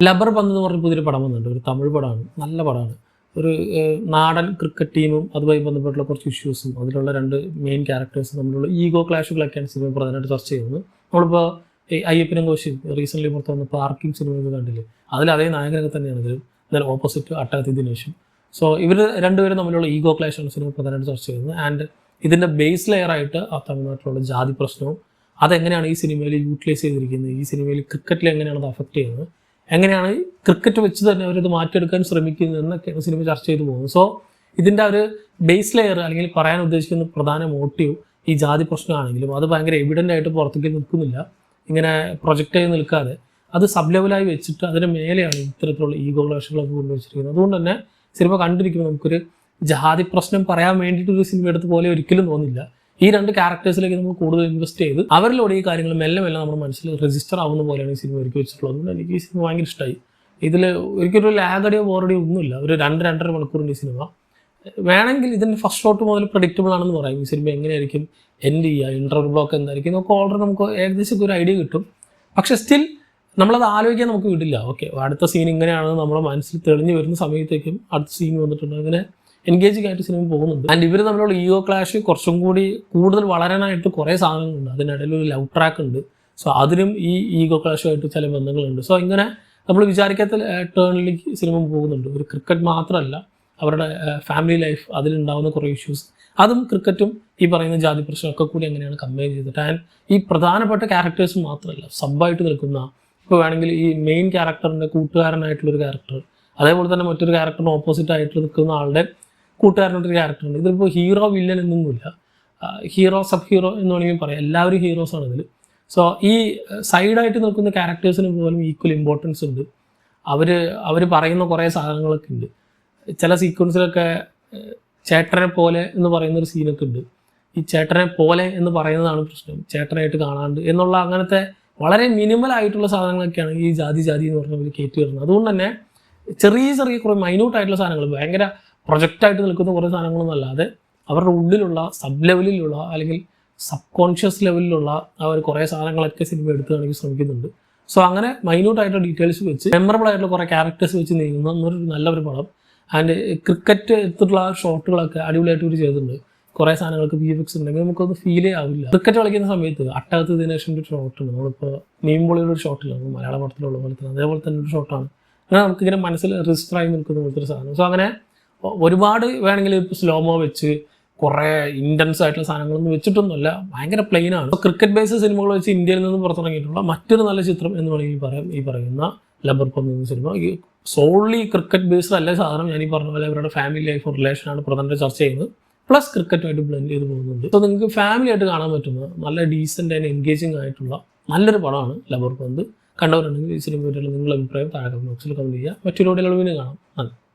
ലബർ പന്ത് എന്ന് പറഞ്ഞ പുതിയൊരു പടം വന്നിട്ടുണ്ട്, ഒരു തമിഴ് പടമാണ്, നല്ല പടമാണ്. ഒരു നാടൻ ക്രിക്കറ്റ് ടീമും അതുമായി ബന്ധപ്പെട്ടുള്ള കുറച്ച് ഇഷ്യൂസും അതിലുള്ള രണ്ട് മെയിൻ ക്യാരക്ടേഴ്സും തമ്മിലുള്ള ഈഗോ ക്ലാഷുകളൊക്കെയാണ് സിനിമ പ്രധാനമായിട്ട് ചർച്ച ചെയ്യുന്നത്. നമ്മളിപ്പോൾ ഈ അയ്യപ്പനും കോശിയും റീസെൻ്റ്ലി പുറത്ത് വന്ന പാർക്കിംഗ് സിനിമയൊക്കെ കണ്ടില്ലേ, അതിൽ അതേ നായകനൊക്കെ തന്നെയാണ് ഇതിൽ. എന്നാലും ഓപ്പോസിറ്റ് അട്ടാത്തി ദിനേശും. സോ ഇവർ രണ്ടുപേരും തമ്മിലുള്ള ഈഗോ ക്ലാഷാണ് സിനിമ പ്രധാനമായിട്ട് ചർച്ച ചെയ്യുന്നത്. ആൻഡ് ഇതിൻ്റെ ബേസ് ലെയറായിട്ട് ആ തമിഴ്നാട്ടിലുള്ള ജാതി പ്രശ്നവും അതെങ്ങനെയാണ് ഈ സിനിമയിൽ യൂട്ടിലൈസ് ചെയ്തിരിക്കുന്നത്, ഈ സിനിമയിൽ ക്രിക്കറ്റിൽ എങ്ങനെയാണ് അത് അഫക്റ്റ് ചെയ്യുന്നത്, എങ്ങനെയാണ് ക്രിക്കറ്റ് വെച്ച് തന്നെ അവരത് മാറ്റിയെടുക്കാൻ ശ്രമിക്കുന്നത് എന്നൊക്കെയാണ് സിനിമ ചർച്ച ചെയ്തു പോകുന്നത്. സോ ഇതിൻ്റെ ഒരു ബേസ് ലെയർ അല്ലെങ്കിൽ പറയാൻ ഉദ്ദേശിക്കുന്ന പ്രധാന മോട്ടീവ് ഈ ജാതി പ്രശ്നമാണെങ്കിലും അത് ഭയങ്കര എവിഡൻ്റ് ആയിട്ട് പുറത്തേക്ക് നിൽക്കുന്നില്ല, ഇങ്ങനെ പ്രൊജക്റ്റ് ചെയ്ത് നിൽക്കാതെ അത് സബ് ലെവലായി വെച്ചിട്ട് അതിന് മേലെയാണ് ഇത്തരത്തിലുള്ള ഈഗോ ക്ലാഷുകളൊക്കെ കൊണ്ടുവച്ചിരിക്കുന്നത്. അതുകൊണ്ട് തന്നെ സിനിമ കണ്ടിരിക്കുമ്പോൾ നമുക്കൊരു ജാതി പ്രശ്നം പറയാൻ വേണ്ടിയിട്ടൊരു സിനിമ എടുത്ത പോലെ ഒരിക്കലും തോന്നില്ല. ഈ രണ്ട് ക്യാരക്ടേഴ്സിലേക്ക് നമ്മൾ കൂടുതൽ ഇൻവെസ്റ്റ് ചെയ്ത് അവരിലൂടെ ഈ കാര്യങ്ങൾ മെല്ലെ മെല്ലെ നമ്മുടെ മനസ്സിൽ രജിസ്റ്റർ ആവുന്ന പോലെയാണ് ഈ സിനിമ ഒരുക്കി വെച്ചിട്ടുള്ളത്. അതുകൊണ്ട് എനിക്ക് ഈ സിനിമ ഭയങ്കര ഇഷ്ടമായി. ഇതിൽ ഒരിക്കലും ലാഗടിയോ ബോറടിയോ ഒന്നുമില്ല. ഒരു 2-2.5 മണിക്കൂറിൻ്റെ ഈ സിനിമ വേണമെങ്കിൽ ഇതിൻ്റെ ഫസ്റ്റ് ഷോട്ട് മുതൽ പ്രഡിക്റ്റബിൾ ആണെന്ന് പറയും. ഈ സിനിമ എങ്ങനെയായിരിക്കും എൻഡ് ചെയ്യുക, ഇൻ്റർവൽ ബ്ലോക്ക് എന്തായിരിക്കും എന്നൊക്കെ ഓൾറെഡി നമുക്ക് ഏകദേശം ഒരു ഐഡിയ കിട്ടും. പക്ഷേ സ്റ്റിൽ നമ്മളത് ആലോചിക്കാൻ നമുക്ക് വിടില്ല. ഓക്കെ, അടുത്ത സീൻ ഇങ്ങനെയാണെന്ന് നമ്മുടെ മനസ്സിൽ തെളിഞ്ഞ് വരുന്ന സമയത്തേക്കും അടുത്ത സീൻ വന്നിട്ടുണ്ട്. അങ്ങനെ എൻഗേജിങ് ആയിട്ട് സിനിമ പോകുന്നുണ്ട്. ആൻഡ് ഇവർ തമ്മിലുള്ള ഈഗോ ക്ലാഷ് കുറച്ചും കൂടി കൂടുതൽ വളരാനായിട്ട് കുറേ സാധനങ്ങളുണ്ട്. അതിനിടയിൽ ഒരു ലവ് ട്രാക്ക് ഉണ്ട്. സോ അതിനും ഈ ഈഗോ ക്ലാഷുമായിട്ട് ചില ബന്ധങ്ങളുണ്ട്. സോ ഇങ്ങനെ നമ്മൾ വിചാരിക്കാത്ത ടേണിലേക്ക് സിനിമ പോകുന്നുണ്ട്. ഒരു ക്രിക്കറ്റ് മാത്രമല്ല, അവരുടെ ഫാമിലി ലൈഫ്, അതിലുണ്ടാകുന്ന കുറേ ഇഷ്യൂസ്, അതും ക്രിക്കറ്റും ഈ പറയുന്ന ജാതി പ്രശ്നമൊക്കെ കൂടി എങ്ങനെയാണ് കമ്പയർ ചെയ്തിട്ട്. ആൻഡ് ഈ പ്രധാനപ്പെട്ട ക്യാരക്ടേഴ്സ് മാത്രമല്ല, സബ്ബായിട്ട് നിൽക്കുന്ന, ഇപ്പോൾ വേണമെങ്കിൽ ഈ മെയിൻ ക്യാരക്ടറിൻ്റെ കൂട്ടുകാരനായിട്ടുള്ളൊരു ക്യാരക്ടർ, അതേപോലെ തന്നെ മറ്റൊരു ക്യാരക്ടറിന് ഓപ്പോസിറ്റ് ആയിട്ട് നിൽക്കുന്ന ആളുടെ കൂട്ടുകാരനൊരു ക്യാരക്ടറുണ്ട്. ഇതിലിപ്പോൾ ഹീറോ വില്ലൻ എന്നൊന്നുമില്ല, ഹീറോ സബ് ഹീറോ എന്ന് വേണമെങ്കിൽ പറയാം. എല്ലാവരും ഹീറോസാണ് ഇതിൽ. സോ ഈ സൈഡായിട്ട് നിൽക്കുന്ന ക്യാരക്ടേഴ്സിന് പോലും ഈക്വൽ ഇമ്പോർട്ടൻസ് ഉണ്ട്. അവർ പറയുന്ന കുറേ സാധനങ്ങളൊക്കെ ഉണ്ട്. ചില സീക്വൻസിലൊക്കെ ചേട്ടനെ പോലെ എന്ന് പറയുന്നൊരു സീനൊക്കെ ഉണ്ട്. ഈ ചേട്ടനെ പോലെ എന്ന് പറയുന്നതാണ് പ്രശ്നം, ചേട്ടനായിട്ട് കാണാണ്ട് എന്നുള്ള അങ്ങനത്തെ വളരെ മിനിമലായിട്ടുള്ള സാധനങ്ങളൊക്കെയാണ് ഈ ജാതി എന്ന് പറഞ്ഞാൽ കയറ്റി വരുന്നത്. അതുകൊണ്ട് തന്നെ ചെറിയ കുറേ മൈന്യൂട്ടായിട്ടുള്ള സാധനങ്ങൾ, ഭയങ്കര പ്രൊജക്റ്റായിട്ട് നിൽക്കുന്ന കുറേ സാധനങ്ങളൊന്നും അല്ലാതെ അവരുടെ ഉള്ളിലുള്ള സബ് ലെവലിലുള്ള അല്ലെങ്കിൽ സബ് കോൺഷ്യസ് ലെവലിലുള്ള ആ ഒരു കുറേ സാധനങ്ങളൊക്കെ സിനിമ എടുത്ത് കാണിക്കാൻ ശ്രമിക്കുന്നുണ്ട്. സോ അങ്ങനെ മൈന്യൂട്ടായിട്ടുള്ള ഡീറ്റെയിൽസ് വെച്ച് മെമ്മറബിൾ ആയിട്ടുള്ള കുറേ ക്യാരക്ടേഴ്സ് വെച്ച് നീങ്ങുന്ന എന്നൊരു നല്ലൊരു പടം. ആൻഡ് ക്രിക്കറ്റ് എടുത്തിട്ടുള്ള ആ ഷോട്ടുകളൊക്കെ അടിപൊളിയായിട്ട് ഇവർ ചെയ്തിട്ടുണ്ട്. കുറേ സാധനങ്ങൾക്ക് VFX ഉണ്ടെങ്കിൽ നമുക്കൊന്ന് ഫീലേ ആവില്ല. ക്രിക്കറ്റ് കളിക്കുന്ന സമയത്ത് അട്ടകത്ത് ദിനേശിൻ്റെ ഒരു ഷോട്ടുണ്ട്, നമ്മളിപ്പോൾ മീൻപൊളിയുടെ ഒരു ഷോട്ടില്ല, മലയാള പടത്തിലുള്ള പോലെ തന്നെ അതേപോലെ തന്നെ ഒരു ഷോട്ടാണ്. അങ്ങനെ നമുക്കിങ്ങനെ മനസ്സിൽ രജിസ്റ്റർ ആയി നിൽക്കുന്ന പോലത്തെ ഒരു സാധനം. സോ അങ്ങനെ ഒരുപാട് വേണമെങ്കിൽ ഇപ്പോൾ സ്ലോമോ വെച്ച് കുറേ ഇൻറ്റൻസ് ആയിട്ടുള്ള സാധനങ്ങളൊന്നും വെച്ചിട്ടൊന്നുമല്ല, ഭയങ്കര പ്ലെയിനാണ്. അപ്പോൾ ക്രിക്കറ്റ് ബേസ്ഡ് സിനിമകൾ വെച്ച് ഇന്ത്യയിൽ നിന്ന് പുറത്തിറങ്ങിയിട്ടുള്ള മറ്റൊരു നല്ല ചിത്രം എന്ന് വേണമെങ്കിൽ പറയാം ഈ പറയുന്ന ലബർ പന്ത് എന്ന സിനിമ. ഈ സോൾലി ക്രിക്കറ്റ് ബേസ്ഡ് അല്ല സാധനം, ഞാൻ ഈ പറഞ്ഞ പോലെ അവരുടെ ഫാമിലി ലൈഫ് റിലേഷനാണ് പ്രധാനമായിട്ട് ചർച്ച ചെയ്യുന്നത്, പ്ലസ് ക്രിക്കറ്റുമായിട്ട് ബ്ലെൻഡ് ചെയ്ത് പോകുന്നുണ്ട്. സോ നിങ്ങൾക്ക് ഫാമിലി ആയിട്ട് കാണാൻ പറ്റുന്ന നല്ല ഡീസൻ്റ് ആൻഡ് എൻഗേജിങ് ആയിട്ടുള്ള നല്ലൊരു പടമാണ് ലബർ പന്ത്. കണ്ടവരുണ്ടെങ്കിൽ ഈ സിനിമ പറ്റിയുള്ള നിങ്ങളുടെ അഭിപ്രായം താഴെ കമന്റ് ബോക്സിൽ കമന്റ് ചെയ്യുക. മറ്റൊരു വീഡിയോയിൽ കാണാം.